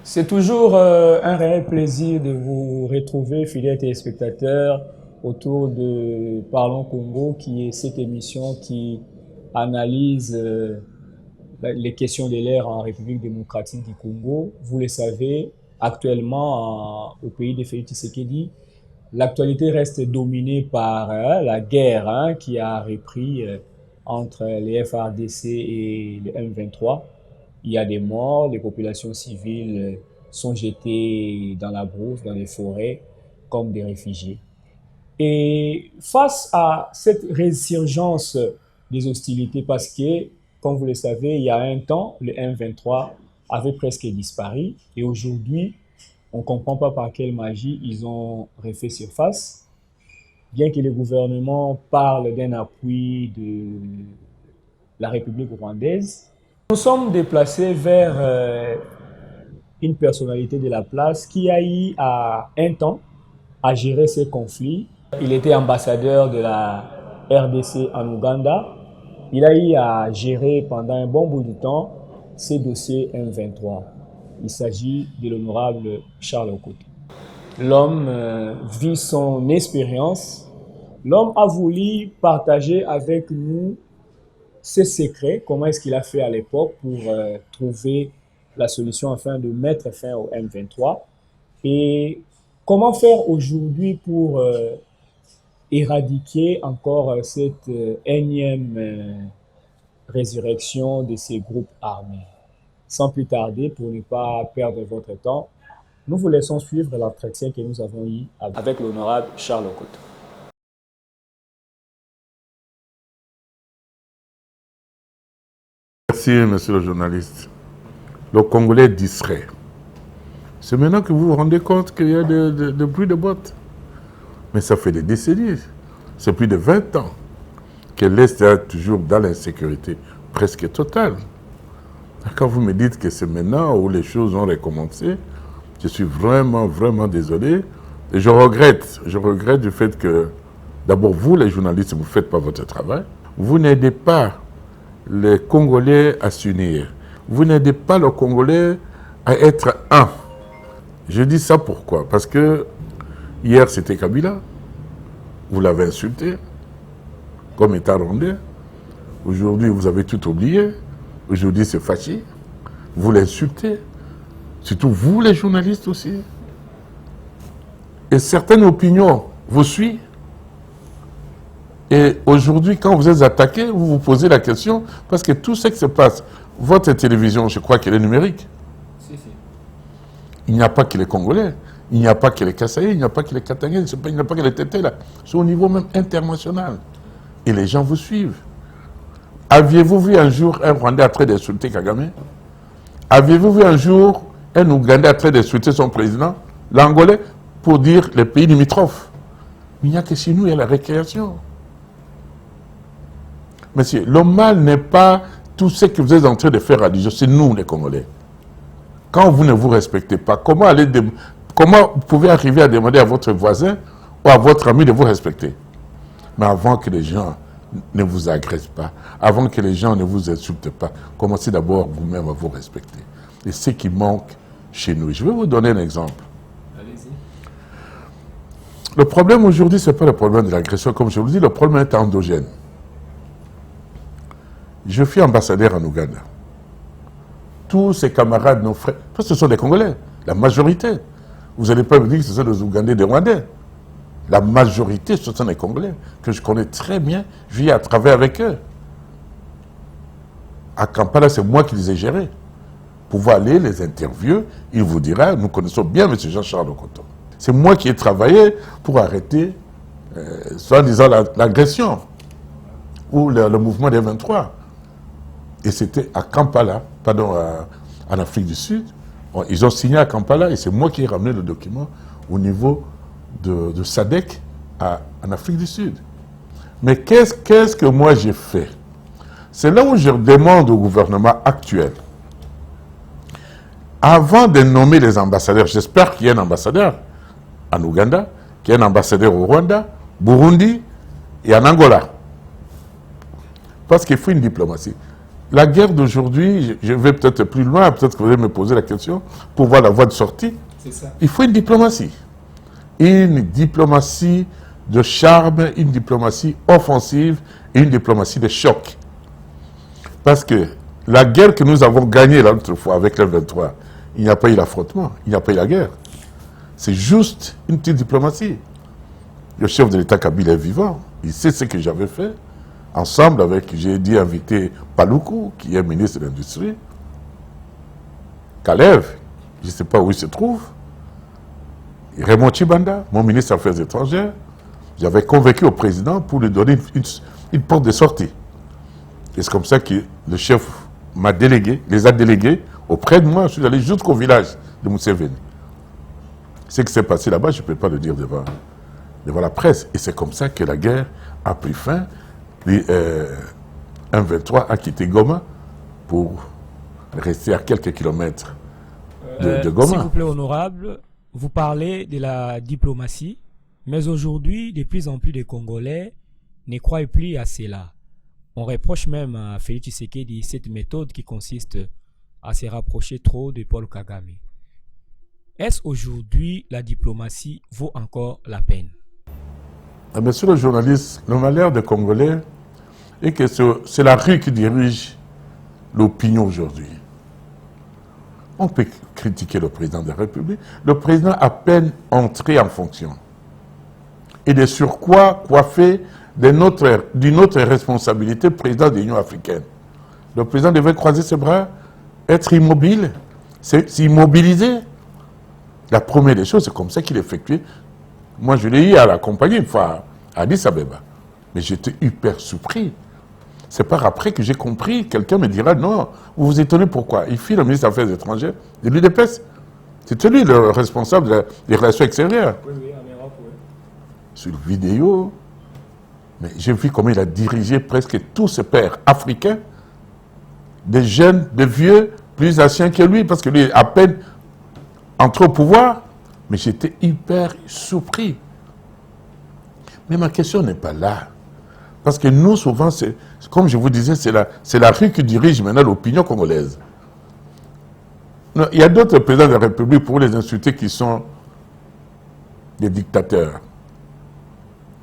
C'est toujours un réel plaisir de vous retrouver, fidèles téléspectateurs, autour de Parlons Congo, qui est cette émission qui analyse les questions de l'ère en République démocratique du Congo. Vous le savez, actuellement, au pays de Félix Tshisekedi, l'actualité reste dominée par la guerre qui a repris entre les FARDC et le M23. Il y a des morts, les populations civiles sont jetées dans la brousse, dans les forêts, comme des réfugiés. Et face à cette résurgence des hostilités, parce que, comme vous le savez, il y a un temps, le M23 avait presque disparu, et aujourd'hui, on ne comprend pas par quelle magie ils ont refait surface, bien que le gouvernement parle d'un appui de la République rwandaise. Nous sommes déplacés vers une personnalité de la place qui a eu à un temps à gérer ces conflits. Il était ambassadeur de la RDC en Ouganda. Il a eu à gérer pendant un bon bout de temps ces dossiers M23. Il s'agit de l'honorable Charles Okoto. L'homme vit son expérience. L'homme a voulu partager avec nous ses secrets, comment est-ce qu'il a fait à l'époque pour trouver la solution afin de mettre fin au M23 et comment faire aujourd'hui pour éradiquer encore cette énième résurrection de ces groupes armés. Sans plus tarder, pour ne pas perdre votre temps, nous vous laissons suivre l'entretien que nous avons eu avec l'honorable Charles Okoto. Merci, monsieur le journaliste. Le Congolais distrait. C'est maintenant que vous vous rendez compte qu'il y a de bruit de bottes. Mais ça fait des décennies. C'est plus de 20 ans que l'Est est toujours dans l'insécurité presque totale. Quand vous me dites que c'est maintenant où les choses ont recommencé, je suis vraiment, vraiment désolé. Et je regrette du fait que, d'abord, vous, les journalistes, vous ne faites pas votre travail. Vous n'aidez pas les Congolais à s'unir. Vous n'aidez pas les Congolais à être un. Je dis ça pourquoi? Parce que hier, c'était Kabila. Vous l'avez insulté comme État rwandais. Aujourd'hui, vous avez tout oublié. Aujourd'hui, c'est Fachi. Vous l'insultez. Surtout vous, les journalistes aussi. Et certaines opinions vous suivent. Et aujourd'hui, quand vous êtes attaqué, vous vous posez la question, parce que tout ce qui se passe, votre télévision, je crois qu'elle est numérique. Si. Il n'y a pas que les Congolais, il n'y a pas que les Kassaïs, il n'y a pas que les Katangais, il n'y a pas que les Tétés, là. C'est au niveau même international. Et les gens vous suivent. Aviez-vous vu un jour un Rwandais en train d'insulter Kagame? Aviez-vous vu un jour un Ougandais en train d'insulter son président, l'Angolais, pour dire les pays limitrophes? Il n'y a que chez nous, il y a la récréation. Monsieur, le mal n'est pas tout ce que vous êtes en train de faire religieux, c'est nous les Congolais. Quand vous ne vous respectez pas, comment vous pouvez arriver à demander à votre voisin ou à votre ami de vous respecter? Mais avant que les gens ne vous agressent pas, avant que les gens ne vous insultent pas, commencez d'abord vous-même à vous respecter. Et ce qui manque chez nous. Je vais vous donner un exemple. Allez-y. Le problème aujourd'hui, ce n'est pas le problème de l'agression, comme je vous dis, le problème est endogène. Je suis ambassadeur en Ouganda. Tous ces camarades, nos frères, tous ce sont des Congolais, la majorité. Vous n'allez pas me dire que ce sont des Ougandais, des Rwandais. La majorité, ce sont des Congolais, que je connais très bien, je vis à travers avec eux. À Kampala, c'est moi qui les ai gérés. Pouvoir aller les interviewer, il vous dira, nous connaissons bien M. Jean-Charles Okoto. C'est moi qui ai travaillé pour arrêter, soi-disant, l'agression ou le mouvement des 23. Et c'était à Kampala, en Afrique du Sud. Ils ont signé à Kampala et c'est moi qui ai ramené le document au niveau de SADC en Afrique du Sud. Mais qu'est-ce que moi j'ai fait? C'est là où je demande au gouvernement actuel, avant de nommer les ambassadeurs, j'espère qu'il y a un ambassadeur en Ouganda, qu'il y a un ambassadeur au Rwanda, Burundi et en Angola. Parce qu'il faut une diplomatie. la guerre d'aujourd'hui, je vais peut-être plus loin, peut-être que vous allez me poser la question, pour voir la voie de sortie. C'est ça. Il faut une diplomatie. Une diplomatie de charme, une diplomatie offensive et une diplomatie de choc. Parce que la guerre que nous avons gagnée l'autre fois avec le 23, il n'y a pas eu l'affrontement, il n'y a pas eu la guerre. C'est juste une petite diplomatie. Le chef de l'État Kabila est vivant. Il sait ce que j'avais fait. Ensemble avec, j'ai dit inviter Paluku, qui est ministre de l'Industrie. Kalev, je ne sais pas où il se trouve. Raymond Chibanda, mon ministre des Affaires étrangères. J'avais convaincu au président pour lui donner une porte de sortie. Et c'est comme ça que le chef m'a délégué, les a délégués auprès de moi. Je suis allé jusqu'au village de Museveni. Ce qui s'est passé là-bas, je ne peux pas le dire devant la presse. Et c'est comme ça que la guerre a pris fin. M23 a quitté Goma pour rester à quelques kilomètres de Goma. S'il vous plaît, honorable, vous parlez de la diplomatie, mais aujourd'hui, de plus en plus de Congolais ne croient plus à cela. On reproche même à Félix Tshisekedi cette méthode qui consiste à se rapprocher trop de Paul Kagame. Est-ce aujourd'hui la diplomatie vaut encore la peine? Monsieur le journaliste, le malheur des Congolais est que c'est la rue qui dirige l'opinion aujourd'hui. On peut critiquer le président de la République. Le président a à peine entré en fonction. Et de surcroît coiffé d'une autre responsabilité, président de l'Union africaine. Le président devait croiser ses bras, être immobile, s'immobiliser. La première des choses, c'est comme ça qu'il effectuait. Moi, je l'ai eu à l'accompagner une fois à Addis Abeba. Mais j'étais hyper surpris. C'est par après que j'ai compris, quelqu'un me dira, non, vous vous étonnez pourquoi? Il fit le ministre des Affaires étrangères de l'UDPS. C'était lui le responsable des relations extérieures. Oui, en Europe, oui. Sur vidéo, mais j'ai vu comment il a dirigé presque tous ses pairs africains, des jeunes, des vieux, plus anciens que lui, parce que lui, à peine entré au pouvoir, mais j'étais hyper surpris. Mais ma question n'est pas là. Parce que nous, souvent, comme je vous disais, c'est la rue qui dirige maintenant l'opinion congolaise. Non, il y a d'autres présidents de la République pour les insulter qui sont des dictateurs.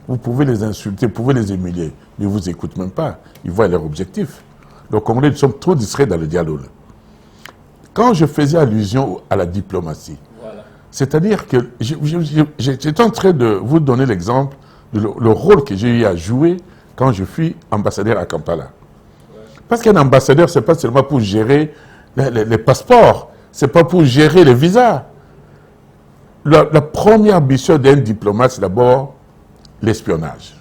Vous pouvez les insulter, vous pouvez les humilier, mais ils ne vous écoutent même pas. Ils voient leur objectif. Les Congolais, nous sommes trop distraits dans le dialogue. Quand je faisais allusion à la diplomatie, voilà. C'est-à-dire que j'étais en train de vous donner l'exemple de le rôle que j'ai eu à jouer quand je fus ambassadeur à Kampala. Ouais. Parce qu'un ambassadeur, ce n'est pas seulement pour gérer les passeports, ce n'est pas pour gérer les visas. La première ambition d'un diplomate, c'est d'abord l'espionnage.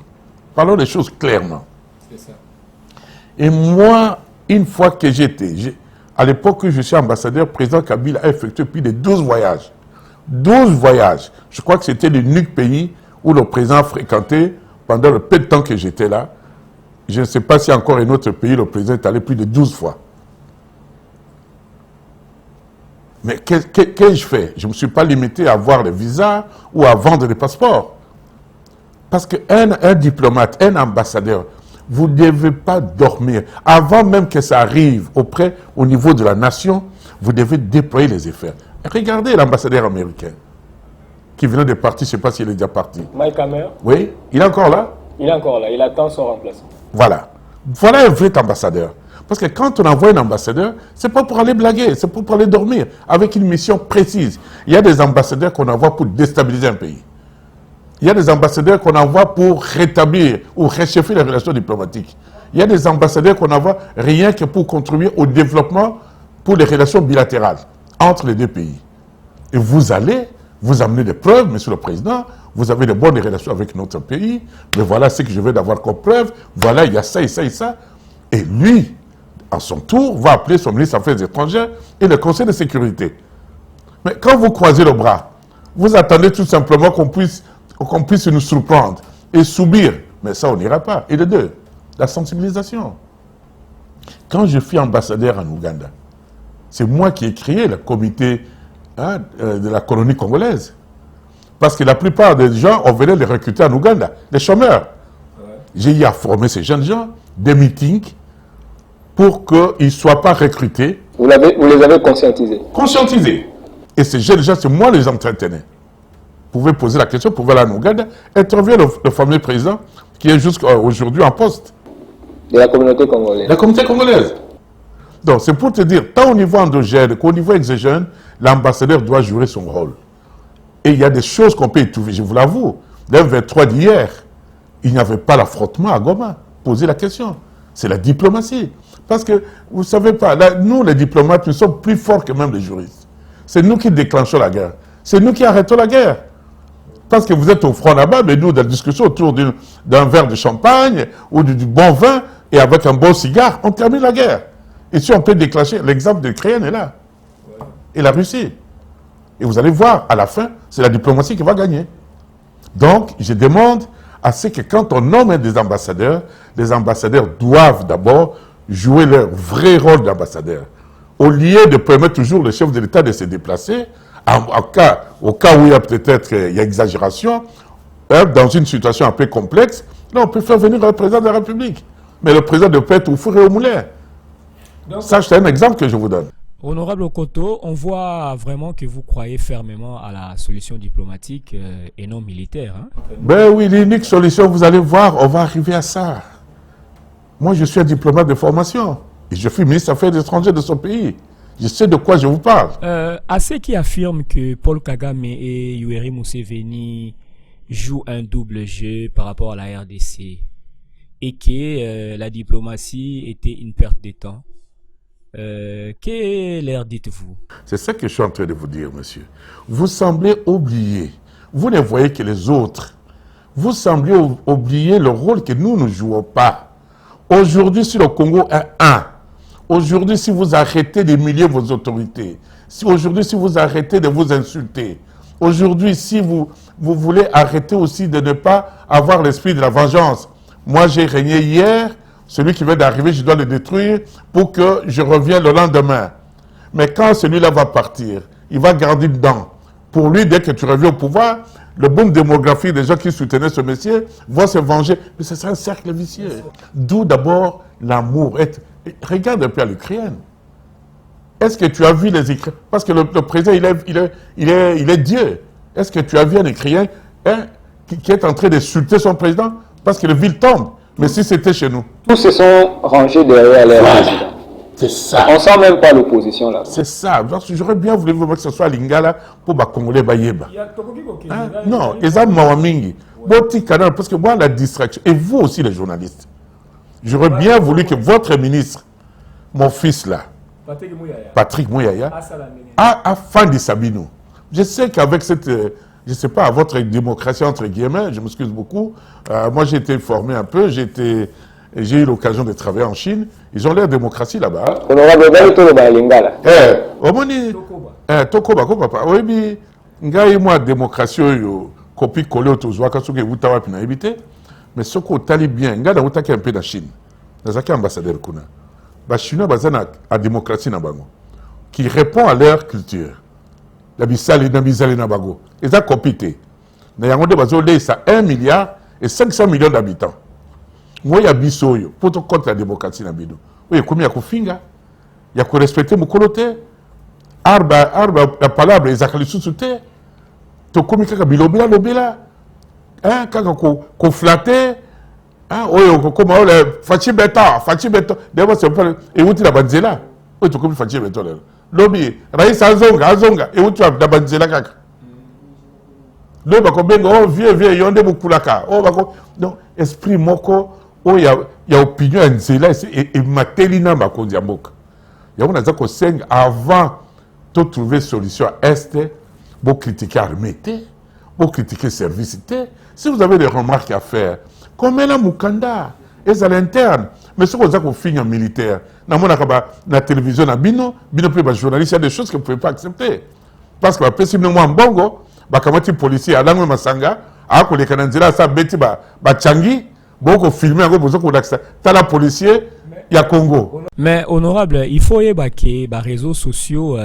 Parlons des choses clairement. C'est ça. Et moi, une fois que à l'époque où je suis ambassadeur, le président Kabila a effectué plus de 12 voyages. 12 voyages. Je crois que c'était l'unique pays où le président a fréquenté pendant le peu de temps que j'étais là. Je ne sais pas si encore un autre pays, le président est allé plus de 12 fois. Mais qu'ai-je fait? Je ne me suis pas limité à avoir les visas ou à vendre les passeports. Parce qu'un diplomate, un ambassadeur, vous ne devez pas dormir. Avant même que ça arrive au niveau de la nation, vous devez déployer les effets. Regardez l'ambassadeur américain qui venait de partir, je ne sais pas s'il est déjà parti. Mike Hammer. Oui, il est encore là? Il est encore là, il attend son remplaçant. Voilà. Voilà un vrai ambassadeur. Parce que quand on envoie un ambassadeur, ce n'est pas pour aller blaguer, c'est pour aller dormir, avec une mission précise. Il y a des ambassadeurs qu'on envoie pour déstabiliser un pays. Il y a des ambassadeurs qu'on envoie pour rétablir ou réchauffer les relations diplomatiques. Il y a des ambassadeurs qu'on envoie rien que pour contribuer au développement pour les relations bilatérales entre les deux pays. Et vous allez, vous amenez des preuves, Monsieur le Président, vous avez de bonnes relations avec notre pays, mais voilà ce que je veux d'avoir comme preuve, voilà, il y a ça et ça et ça. Et lui, à son tour, va appeler son ministre des Affaires étrangères et le Conseil de sécurité. Mais quand vous croisez le bras, vous attendez tout simplement qu'on puisse nous surprendre et subir. Mais ça, on n'ira pas. Et de deux, la sensibilisation. Quand je fus ambassadeur en Ouganda, c'est moi qui ai créé le comité de la colonie congolaise. Parce que la plupart des gens, on venait les recruter en Ouganda, les chômeurs. Ouais. J'ai eu à former ces jeunes gens, des meetings, pour qu'ils ne soient pas recrutés. Vous les avez conscientisés? Conscientisés. Et ces jeunes gens, c'est moi les entretenais. Vous pouvez poser la question, vous pouvez aller à Nougada, interviewer le fameux président qui est jusqu'à aujourd'hui en poste. De la communauté congolaise. La communauté congolaise. Donc, c'est pour te dire, tant au niveau endogène qu'au niveau exogène, l'ambassadeur doit jouer son rôle. Et il y a des choses qu'on peut y trouver, je vous l'avoue. Le 23 d'hier, il n'y avait pas l'affrontement à Goma. Posez la question. C'est la diplomatie. Parce que, vous ne savez pas, là, nous, les diplomates, nous sommes plus forts que même les juristes. C'est nous qui déclenchons la guerre. C'est nous qui arrêtons la guerre. Parce que vous êtes au front là-bas, mais nous, dans la discussion autour d'un verre de champagne ou du bon vin et avec un bon cigare, on termine la guerre. Et si on peut déclencher, l'exemple de l'Ukraine est là. Et la Russie. Et vous allez voir, à la fin, c'est la diplomatie qui va gagner. Donc, je demande à ce que quand on nomme des ambassadeurs, les ambassadeurs doivent d'abord jouer leur vrai rôle d'ambassadeur. Au lieu de permettre toujours le chef de l'État de se déplacer, au cas où il y a peut-être exagération, dans une situation un peu complexe, là, on peut faire venir le président de la République. Mais le président doit être au four et au moulin. Donc, ça, c'est un exemple que je vous donne. Honorable Okoto, on voit vraiment que vous croyez fermement à la solution diplomatique et non militaire. Hein? Ben oui, l'unique solution, vous allez voir, on va arriver à ça. Moi, je suis un diplomate de formation. Et je suis ministre des Affaires étrangères de ce pays. Je sais de quoi je vous parle. À ceux qui affirment que Paul Kagame et Yoweri Museveni jouent un double jeu par rapport à la RDC et que la diplomatie était une perte de temps, que leur dites-vous? C'est ça que je suis en train de vous dire, monsieur. Vous semblez oublier. Vous ne voyez que les autres. Vous semblez oublier le rôle que nous ne jouons pas. Aujourd'hui, si le Congo est un, aujourd'hui, si vous arrêtez d'humilier vos autorités, aujourd'hui, si vous arrêtez de vous insulter, aujourd'hui, si vous voulez arrêter aussi de ne pas avoir l'esprit de la vengeance. Moi, j'ai régné hier, celui qui vient d'arriver, je dois le détruire pour que je revienne le lendemain. Mais quand celui-là va partir, il va garder dedans. Pour lui, dès que tu reviens au pouvoir, le boom démographique des gens qui soutenaient ce monsieur vont se venger. Mais ce sera un cercle vicieux. D'où d'abord l'amour. Regarde un peu à l'Ukraine. Est-ce que tu as vu les Ukrainiens? Parce que le président, il est Dieu. Est-ce que tu as vu un Ukrainien qui est en train d'insulter son président? Parce que le ville tombe. Mais si c'était chez nous. Tous se sont rangés derrière leur président. C'est ça. On ne sent même pas l'opposition là. C'est ça. J'aurais bien voulu que ce soit Lingala pour les Congolais Bayeba. Non, ils ont Mawamingi. Parce que moi, la distraction, et vous aussi les journalistes, j'aurais bien voulu que votre ministre, mon fils là, Patrick Mouyaya, a fan de Sabino. Je sais qu'avec cette, je ne sais pas, votre démocratie entre guillemets, je m'excuse beaucoup, moi j'ai été formé un peu, j'ai eu l'occasion de travailler en Chine, ils ont leur démocratie là-bas. Honorable, Tokoba, papa, oui, ngai moi démocratie copie collée autour parce que vous t'avez pu éviter, mais ce qu'on tali bien, ngai dans vous un peu de Chine, dans un ambassadeur kuna, bah Chinois bazana à démocratie na bango, qui répond à leur culture. La bisali na bizali na bango, ils ont copité. Na yango de bazo lé ça 1 milliard et 500 millions d'habitants. Moi ya bisoyo pour te contre la démocratie na bido. Oui, comme ya kufinga, ya ko respecter mukolote. Arba la palabra ezakali susute. To komi kaka bilobela lobela. Hein, kaka ko flatter. Hein, oyo ko koma ole fachi beto. Debo se pas et wuti la banzela. Oyo to komi fachi beto là. Lobi rais azonga et wuti la banzela kaka. Lobi ba ko bengo oh vieux yonde bukulaka. Oh ba ko donc esprit moko oh ya opinion nzela et matelina ba ko ndiamboka. Ya on a ça ko seng avant de trouver solution à Est, vous critiquez Armété, vous critiquez Servicité. Si vous avez des remarques à faire, comme la Mukanda, et à l'interne, mais si vous avez fini en militaire, dans la télévision, bino plus journaliste, il y a des choses que vous ne pouvez pas accepter. Parce que si vous avez un bongo, les policiers, à l'angle Masanga, à les Canadiens, ça bêti, Changi, beaucoup filmer, beaucoup t'as la policier, il y a Congo. Mais honorable, il faut y avoir les réseaux sociaux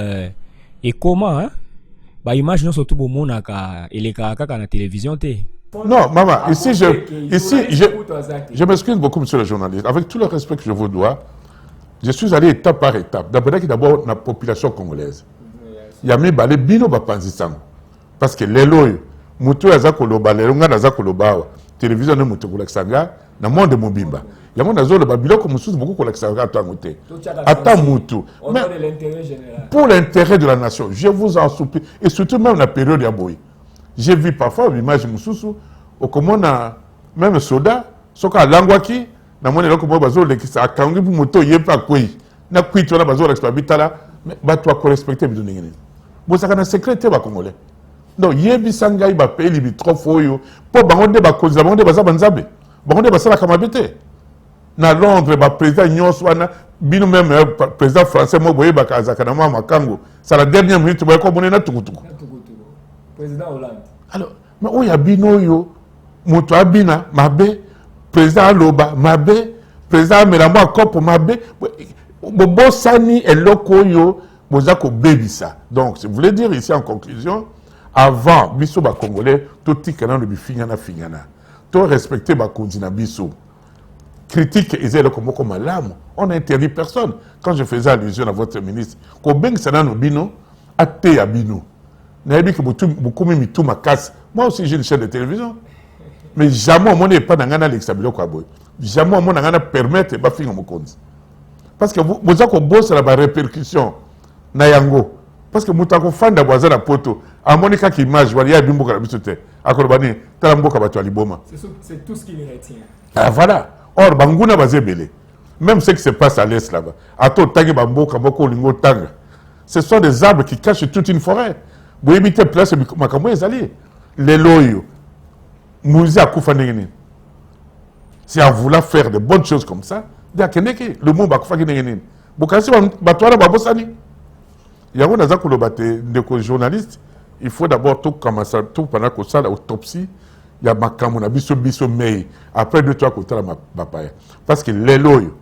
et comment, hein? Bah, imagine surtout pour mon et les caca à la télévision. Non, maman, ici, je m'excuse beaucoup, monsieur le journaliste. Avec tout le respect que je vous dois, Je suis allé étape par étape. D'abord, la population congolaise. Il y a mis balé bino bapanzisango. Parce que l'élo, mutu azakoloba, l'elonga azakoloba, télévision ne mutu kolakisanga, na monde mobimba. Il y a mon azolo babilo comme sous beaucoup kolakisanga à toi muté. Attends mutu. Pour l'intérêt de la nation, je vous en supplie, et surtout même la période yaboui. J'ai vu parfois l'image mususu, au commandant, même soda, soka langwaki, na mone loko mo bazo lekisa akangi bu moto yepa kwei na kwito na bazo l'exploit bitala mais ba toi ko respecter bido ngene bo saka na secrétaire ba congolais non yebi sanga ba peli bi trop foyo po bangonde ba koza bangonde baza banzabe bangonde basala kamabete na Londres ba président nyonso wana bino même président français mo boye ba kaza kana ma makango c'est la dernière minute ba ko bonena tukutuku président Hollande alors mais o ya bino yo moto abina mabe président Loba, Mabé, président Melamo Akop, Mabé, Bobo Sani et Lokoyo, Bozako Bébissa. Donc, je voulais dire ici en conclusion, avant, Bisso ba Congolais, tout le canon de Bifingana Fingana. Tout respecter ba Kondina Bisso. Critique et zèle comme l'âme. On n'interdit personne. Quand je faisais allusion à votre ministre, qu'on beng sana no bino, ate ya bino. N'a dit que beaucoup mis tout ma casse. Moi aussi, j'ai une chaîne de télévision. Mais jamais on n'est pas dans l'exabilo quoi boy. Jamais on n'a permettre pas finir mon compte. Parce que vous avez bossé la répercussion na yango. Parce que mutako fan d'aboisa na poto. A Monica qui image wali ya bimbo kala bisote. Akolobani tala mboka batu aliboma. C'est tout ce qui les retient. Ah voilà. Or banguna bazebele. Même ce qui se passe à l'est là-bas. Ato tangi bamboka boko lingo tanga. Ce sont des arbres qui cachent toute une forêt. Vous évitez place makambo ezali. Les loyo. Si on voulait faire de bonnes choses comme ça, le monde va faire des choses. Journaliste, il faut d'abord tout commencer, tout pendant que ça, l'autopsie, il y a ma camona, biso mais après 2-3 côtés, la paille. Parce que les loyaux,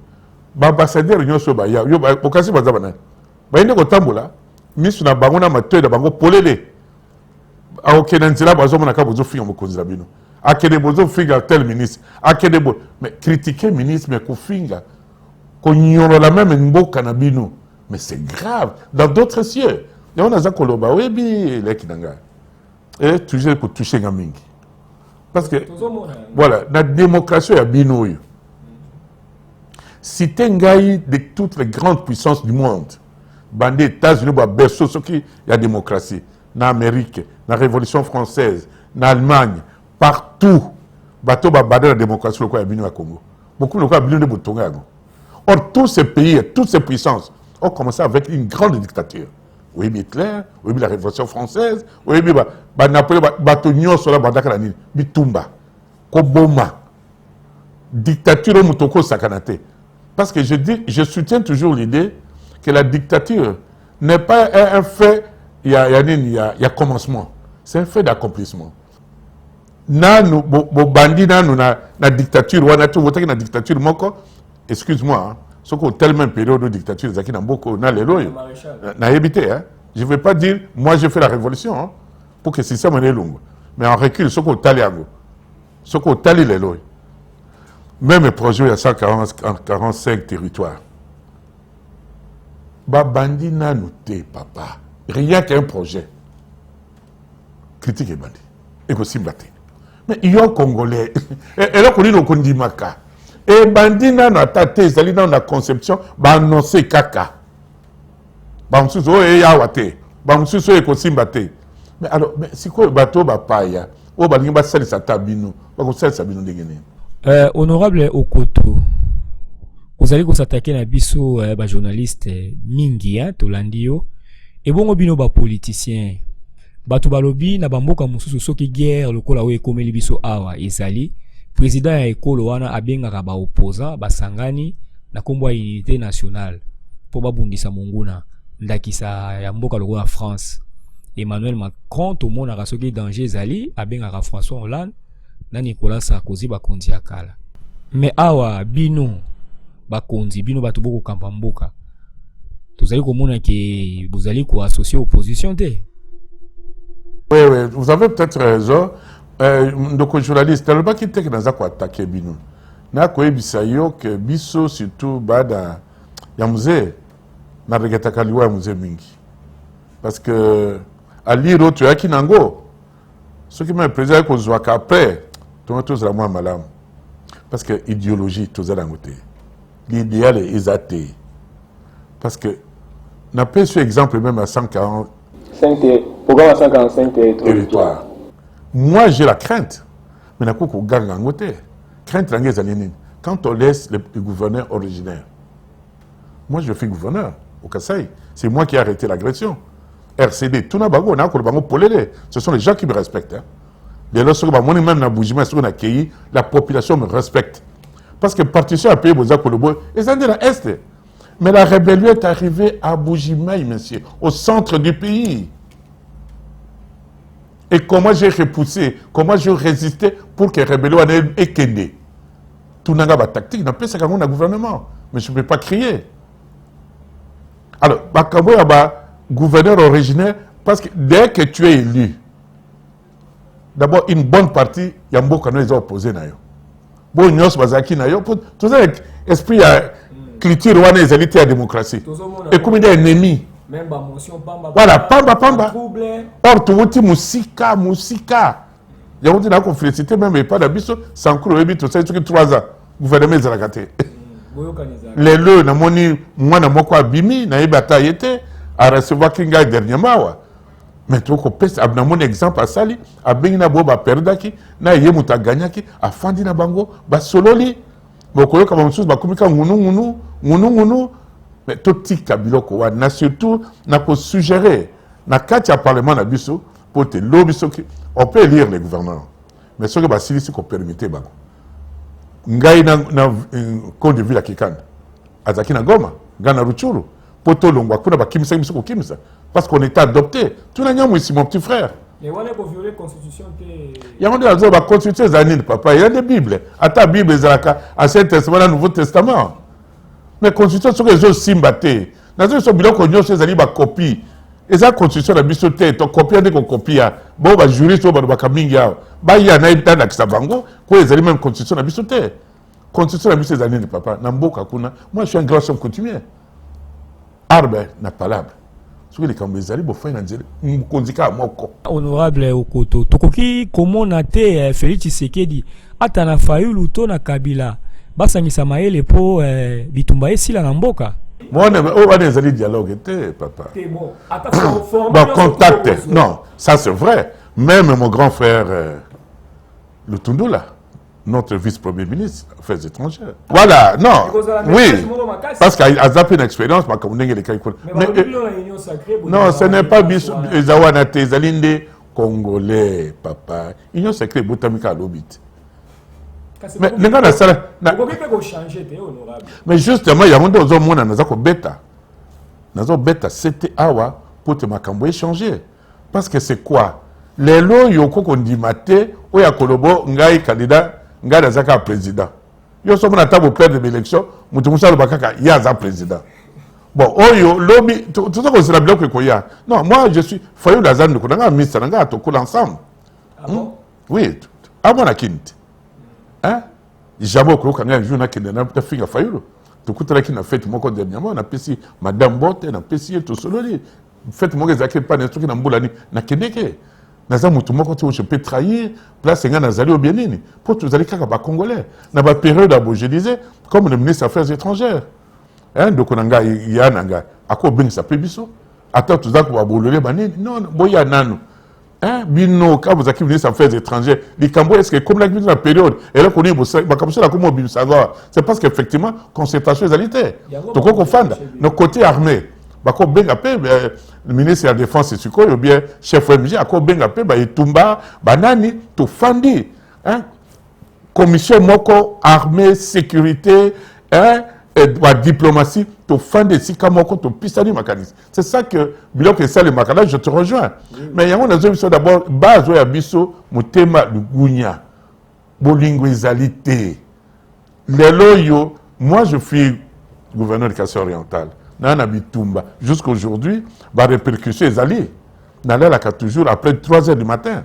l'ambassadeur, il y a un cas, il y a un tambola, mis sur la bangona, ma tête, la bango, polélé. A aucun intérêt, bazo monaka bozo finga mo konza bino. A kene bozo finga tel ministre. A kene bo mais critiquer ministre mais ko finga. Ko nyolo la même mboka na bino. Mais c'est grave dans d'autres cieux. Et on a za koloba webi les kinanga. Et toujours pour toucher ngamingi. Parce que voilà, la démocratie ya bino yo. Si tengai de toutes les grandes puissances du monde. Bandé États-Unis ba berceau ce qui y a démocratie. En Amérique, la Révolution française, en Allemagne, partout, bateau va battre la démocratie au Congo. Beaucoup de gens ont besoin de. Or, tous ces pays, toutes ces puissances ont commencé avec une grande dictature. Oui, Hitler, oui, la Révolution française, oui, Napoléon, Batonio, sur la Bandakanani, Bitumba, Koboma, dictature au Mutoko Sakanate. Parce que je soutiens toujours l'idée que la dictature n'est pas un fait. Il y a commencement. C'est un fait d'accomplissement. Nanu, bandi nanu na dictature, wana tu voter na dictature moko. Excuse-moi, hein. Ce qu'on tellement période de dictature, zaki na mboko na lelo yo. Na évité, hein. Je ne vais pas dire, moi j'ai fait la révolution, hein, pour que le système soit long. Mais en recul, ce qu'on tali yango, ce qu'on tali lelo. Même projet il y a 145 territoires. Ba bandi nanu te papa. Rien qu'un projet. Critique et bandit. Et possible battre. Mais il y a un Congolais. Et là, on dit qu'on dit Maka. Et bandit n'a pas tâté, c'est dans la conception, bah annoncer caca. Bah on se dit, oh, et yawate. Bah on se dit, oh, possible battre. Mais alors, c'est quoi le bateau, bah païa? Oh, bah l'ingénieur, ça, c'est tabino. Bah on sait, ça, bino dégainer. Honorable Okoto. Vous allez vous attaquer à biso, journaliste mingi, hein, Tolandio. Et bon, bino ba politicien. Bato balobi na bamboka mususu soki guerre lokola we komeli biso awa ezali. Président ya ekolo wana abengaka ba opposant basangani na kombo ya unité nationale. Po babundisa monguna ndakisa ya mboka lokola France. Emmanuel Macron to mona soki danger ezali abengaka François Hollande na Nicolas Sarkozy bakondi ya kala. Mais awa bino bakondi bino bato boko kampa mboka. Vous allez comprendre que vous allez associer opposition. Oui, vous avez peut-être raison. Donc, journaliste, il ne pas quitter que nous avons attaqué Bino. Nous avons que Bisso, surtout, ya mzee na regretaka liwa ya mzee mingi parce que aliro toyaki nango soki me président ekozwaka après tongo tozala mwa malamu parce que idéologie tozala yango te l'idéal eza te parce que napesi exemple même à 140 programme à 145 territoires. Moi j'ai la crainte mais nakoki koganga yango te crainte nange ezali nini quand on laisse le gouverneur originaire. Moi je suis gouverneur au Kasaï, c'est moi qui ai arrêté l'agression. RCD, tout n'a pas ce sont les gens qui me respectent. Hein. Dès lors que même na Boujima, la population me respecte. Parce que partition a payé Boza Kolobo, et ça dans l'Est. Mais la rébellion est arrivée à Boujima, monsieur, au centre du pays. Et comment j'ai repoussé, comment j'ai résisté pour que la rébellion ait kédé. Tout n'a pas tactique, n'a pas ça quand on a gouvernement. Mais je ne peux pas crier. Alors, Bakabo y a gouverneur originaire, parce que dès que tu es élu, d'abord une bonne partie, il y a beaucoup de gens opposés. Bon, il y a tout ça, esprit culture, il y a la démocratie. Et comme il y a un ennemi. Voilà, pamba. Or, tu vois, musika. Il y a une félicité, même pas d'habitude, sans que tout ça, 3 ans. Gouvernement de la gâté. Les lots, moi, na bimi, na ibata yete, à recevoir Kinga dernièrement. Mais tu vois, mon exemple à Sali, à Bengina Boba Perdaki, na Yemuta Ganyaki, à Fandi na Bango, ba Sololi, Bokolo Kamansus, Bakumika, Mounou, mais tout petit Kabiloko, na surtout, n'a pas suggéré, na Katia Parlement na Bisso, pour te l'obiso, on peut lire les gouverneurs. Mais ce que Basili, c'est qu'on permettait, Bango. Ngai na compte de ville à Kikanda. Azaki na Goma, Gana Ruchuru, Poto Longwa, Kuna Bakimisa, Kimisa. Parce qu'on était adopté. Tout le monde ici, mon petit frère. Mais on a violé la constitution. Il y a la constitution des années, papa. Il y a des Bibles. À ta Bible, Ancien Testament, le Nouveau Testament. Mais la constitution, c'est que les autres simbatés. Dans ce bilan qu'on a, c'est une copie. Et ça, la constitution, la bisoté, tu copies, tu copies. Bon, les juristes, tu vas kaminga. Il y a un état d'Axabango, qui est la même constitution, la bisoté. La constitution, la bisoté des années, papa. Namboka, moi, je suis un grand homme coutumier. Arbe, n'a pas l'âme. Honorable Okoto, tokoki comment nate Félix Tshisekedi atana Fayulu to na Kabila basangisa mayele po bitumba esila na mboka. Moi on va des dialogue papa. Bon contact. Non, ça c'est vrai. Même mon grand frère Lutundula, notre vice-premier ministre des Affaires étrangères. Voilà, non, oui, parce qu'il a zappé une expérience, mais non, ce n'est pas Zawana Tezalinde Congolais, papa. Union sacrée, Botamika Lobit. Mais justement, il y a un monde qui bêta. Bêta, c'était awa pour te makambo échanger. Parce que c'est quoi? Les lois, yoko qu'on dit maté, ou ya kolobo, ngai candidat. Ngada zaka président. Yo sommes na table perdre l'élection, mutumusa le bakaka yaza président. Bon, oyo lobby tout ça que c'est la bloc que ya. Non, moi je suis Fayou Lazane ko nga ministre nga to cool ensemble. Ah bon? Oui, à mon akinte. Hein? Jabo ko kanga jour na kende na ta figa Fayou. To kutala ki na fête moko dernièrement na pesi madame Bote na pesi to sololi. Fête moko ezaki pas na truc na mbulani na kendeke. Naza mutu moko to je peux trahir place nga nazali au Bénin pour tous aller kaka ba congolais na ba période abo je disais comme le ministre des Affaires étrangères hein donc onanga ya nanga ako bengisa pe biso ata tuza ko ba bolole banini non boya nanu hein bino ka vous akif ministre des Affaires étrangères likambo est-ce que comme la période et là qu'on est ba comme ça la comme bi savoir c'est parce qu'effectivement concertation les alités donc on fanda nos côtés armés bako benga pe le ministre de la Défense c'est quoi ou bien chef MJ ako benga pe ba etumba banani to fandi hein commission moko armée sécurité hein et la diplomatie to fandi sika moko to pisani mécanisme c'est ça que biloko que ça le makala je te rejoins mais yango na zo d'abord base ya biso motema lugunya bolingo ezalité lelo yo moi je suis gouverneur de Kasai oriental Nana Bitumba. Jusqu'à aujourd'hui, la répercussion est allée. Nala la toujours après 3 heures du matin.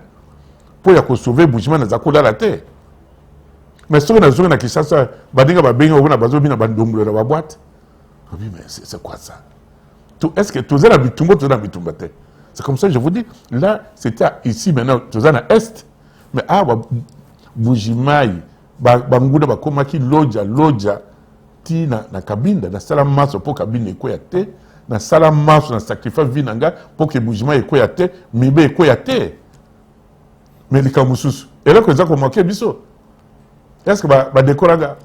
Pour y sauver Boujima dans la terre. Mais ce que nous avons dit, c'est que nous avons dit que nous avons dit Oui, mais c'est quoi ça? Est-ce que tout ça a bitumbo, tout ça a bitumbo? C'est comme ça que je vous dis. Là, c'était ici maintenant, tout ça à est. Mais ah, Bujimai, Banguda, Bakomaki, Lodja, ti na kabinda, na sala maso pour kabine ekoyate, na sala maso na sacrifice vinanga pour que Bujimai ekoyate, mibe ekoyate. Mais les kamususu. Et là, que ça comme marqué biso. Est-ce que ba décoraga?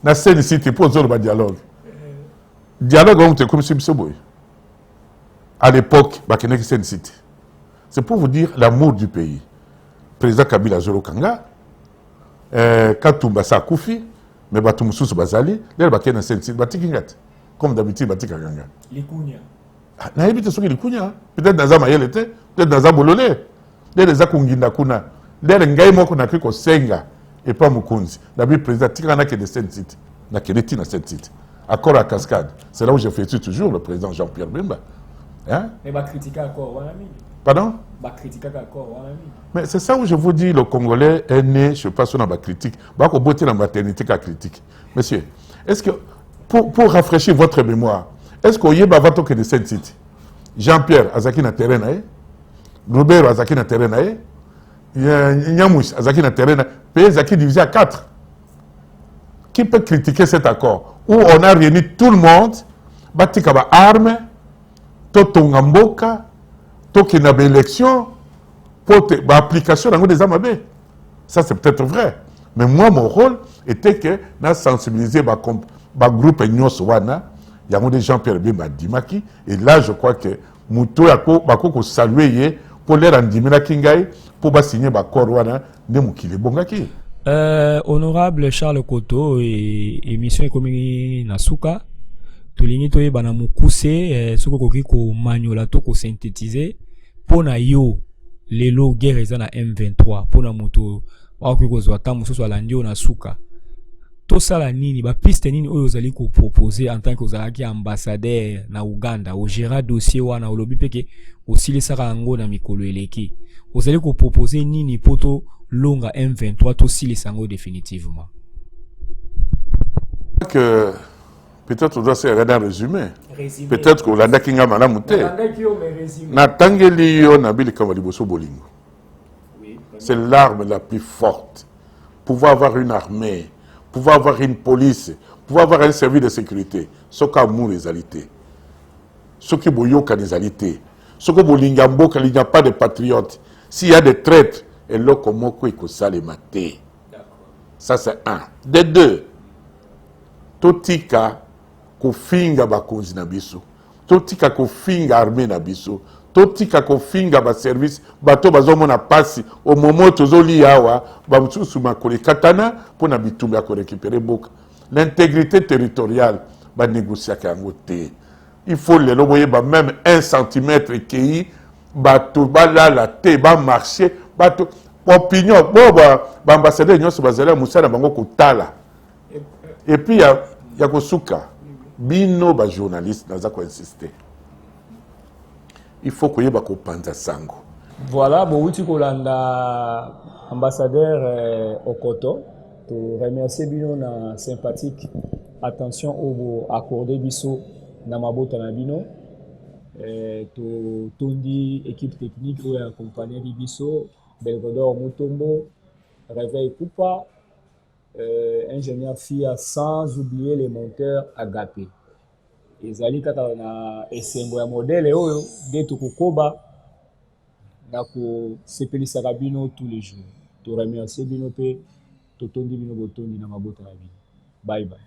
Na scène ici, tu poses le dialogue. Dialogue, on te comme si biso boy. À l'époque, c'est pour vous dire l'amour du pays. Président Kabila Zoro Kanga, Katumba Sakoufi, mais Batumusu Bazali, l'air Bakena Sensi, Batikingat, comme d'habitude Batikanga. Likunya. N'a évité ce que Likunya, peut-être dans un Mayel, peut-être dans un Bololé, les Akunginda Kuna, les Ngaïmo qu'on a cru qu'au Senga et pas Mukunzi. D'habitude, président Tigana qui est de Sensi, n'a qu'elle est dans cette site. Accord à cascade, c'est là où j'ai fait toujours le président Jean-Pierre Bemba. Hein? Mais va critiquer encore, pardon? Va critiquer encore, mais c'est ça où je vous dis, le Congolais est né, je ne sais pas si on a ma critique, bah qu'on botte la maternité qu'à critique. Monsieur, est-ce que, pour rafraîchir votre mémoire, est-ce qu'on y est bavato que de cette cité? Jean-Pierre, Azaki na terrain, Robert, Azaki na terrain, Nyamouche, Azaki na terrain, pays Azaki divisé à 4. Qui peut critiquer cet accord? Où on a réuni tout le monde, batikaba armes, Totongamboka, Tokinaba élection, pour l'application des Amabé. Ça, c'est peut-être vrai. Mais moi, mon rôle était que de sensibiliser le groupe Nyoswana, il y a des Jean-Pierre Bemba Dimaki, et là, je crois que Moutou Bako saluer pour les rendre Kingai, pour signer l'accord Wana, de Moukile Bongaki. Honorable Charles Koto, émission économique Nasuka. Tolingi toye bana mukuse soko koki ko maniola to ko synthétiser pona yo lelo guerre eza na M23 pona moto wakoki kozwa ta mususu alandi na suka to sala nini ba piste nini oyo ozali ko proposer en tant que ozalaki ambassadeur na Uganda o gera dossier wana olobi peke osilisaka yango na mikolo eleki ozali ko proposer nini poto longa M23 to silisa yango définitivement que peut-être on doit se regarder en résumé. Peut-être qu'on l'a dit qu'il y a un mouté. C'est l'arme la plus forte. Pouvoir avoir une armée, pouvoir avoir une police, pouvoir avoir un service de sécurité. Ce qui a mon réalité. Ce qui a des réalités. Ce qui il n'y a pas de patriotes. S'il y a des traîtres, et là, comment il faut les mater. Ça, c'est un. De deux, Totika, kofinga bakonzi na biso totika kofinga armée na biso totika kofinga ba service bato bazomona pasi au moment tozoli awa ba mutsusu makole katana pona bitumba ko récupérer boka l'intégrité territoriale ba négocier ka ngote il faut le loboyer ba même 1 cm kei bato balala te ba marcher bato opinion ba ambassadeur nyonso bazela musala bango kotala et puis ya kosuka bino ba journaliste naza ko insister il faut que yeba ko panza sango voilà bon uti kolanda ambassadeur Okoto to remercier bino na sympathique attention au accorder biso na mabota na bino to tondi équipe technique ou accompagner biso Belgodor Mutombo Réveil Poupa ingénieur FIA, sans oublier les monteurs Agapé. Ezali kata na esengo ya modèle oyo de tukukoba na ko sepelisa bino tous les jours. To remercier bino pe to tondi bino botondi na mabota na bino. Bye bye.